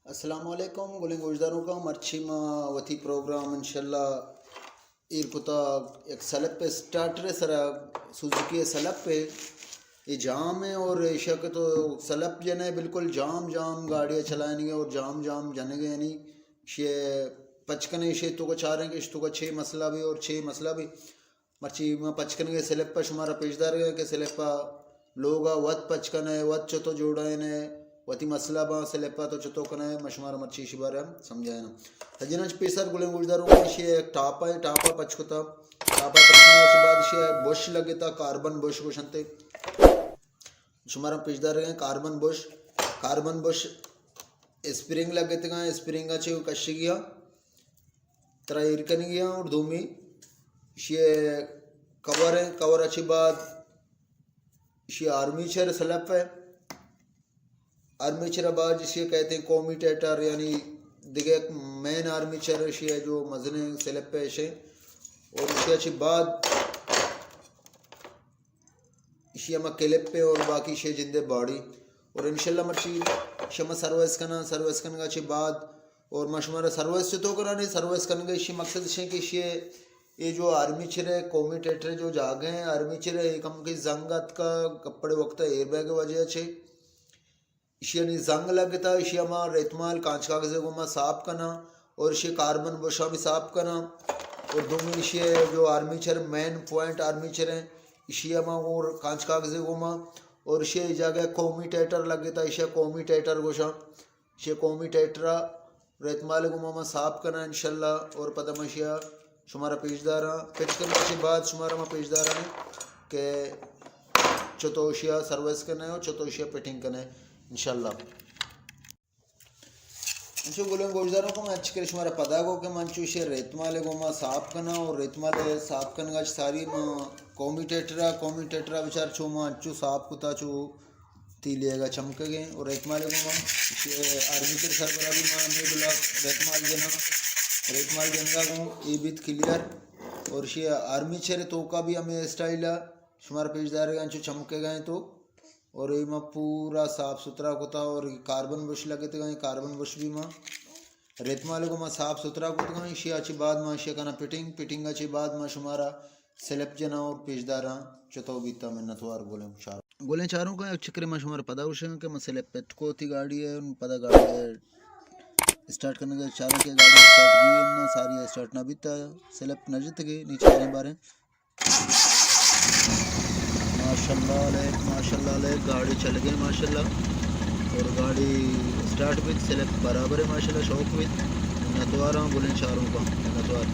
अस्सलाम वालेकुम गुलिंग गुजदारों का मर्ची मा वती प्रोग्राम इंशाल्लाह इरपुता एक सलब पे स्टार्टर है सरा सुजुकी सलब पे ये जाम है और शक तो सलब जने बिल्कुल जाम जाम गाड़ियाँ चलाएंगे और जाम जाम जानेंगे यानी शे पचकने शे तो को चाह रहे हैं कि तो का छः मसला भी और छः मसला भी मर्ची में पचकन के सलब पर शुमारा पेशदार गए के सलब पर लोग वत पचकन है वत चतो जोड़ा है वती मसला बा सलेपा तो चतो कना है मशमार मर्ची शिबार हम समझाए ना तजनच पेसर गुले गुजदारों का शे एक टापा है टापा पचकुता टापा पचकने के बाद शे बुश लगे था कार्बन बुश को शंते शुमार पेशदार गए कार्बन बुश स्प्रिंग लगे थे स्प्रिंग अच्छे कशी गया तरह इरकन गया और धूमी शे कवर है कवर अच्छी बात शे आर्मीचर सलप है आर्मीचर आबाद जिसे कहते हैं कोमिटेटर यानी दिगे मेन आर्मीचर है जो मजने सेलेप पे है और इसके अच्छी बाद इसी हम केलेप पे और बाकी शे जिंदे बाड़ी और इंशाल्लाह मर्ची शमा सर्विस करना का अच्छी बाद और मशमारा सर्विस से तो कराने सर्विस करने का इसी मकसद से कि ये जो आर्मीचर है कोमिटेटर जो जागे हैं आर्मीचर है एक हम की जंगत का कपड़े वक्त एयरबैग वजह से इशियानी जंग लगता इशियामा रेतमाल कांच कागज़ गुमा साफ करना और इसे कार्बन बुशा भी साफ करना और दोनों इशे जो आर्मीचर मेन पॉइंट आर्मीचर हैं इशियामा और कांच कागज़ गुमा और इसे जगह कोमिटेटर लगता इसे कोमिटेटर गोशा इसे कोमिटेटरा रेतमाल गुमा में साफ करना इंशाल्लाह और पता मशिया शुमारा पेशदारा पिच करने के बाद शुमारा में पेशदारा ने के चतोशिया सर्विस करना है और चतोशिया फिटिंग करना है इंशाल्लाह जो बोले गोजदारों को मैं अच्छी करे शुमारा पता को कि मंचू शे रेतमाले को मैं साफ करना और रेतमाले साफ करने का सारी कोमिटेटरा विचार छो मैं अच्छू साफ कुता छो ती लेगा चमके गए और रेतमाले को मैं आर्मीचर सरबरा भी मैं हमने बुला रेतमाल जनगा को ये बीत क्लियर और शे आर्मीचर तो का भी हमें स्टाइल है शुमारा पेशदार गए चमके गए तो और ये पूरा साफ सुथरा होता और कार्बन बुश लगे थे गए कार्बन बुश भी माँ रेतमाले को मैं साफ सुथरा होता गए इसी अच्छी बाद माँ इसे कहना फिटिंग अच्छी बाद माँ शुमारा सेलेप जना और पेशदारा चतो बीता में नथवार गोले चारों का चक्कर में शुमारा पता उसे कि मैं सेलेप पेट को थी गाड़ी है उन पता गाड़ी है स्टार्ट करने के चारों की गाड़ी स्टार्ट की ना सारी स्टार्ट ना बीता सेलेप नजत गई नीचे आने बारे माशाल्लाह गाड़ी चल गई माशाल्लाह और गाड़ी स्टार्ट भी सेलेक्ट बराबर है माशाल्लाह शौक भी नतवार बुलंद चारों का नतवार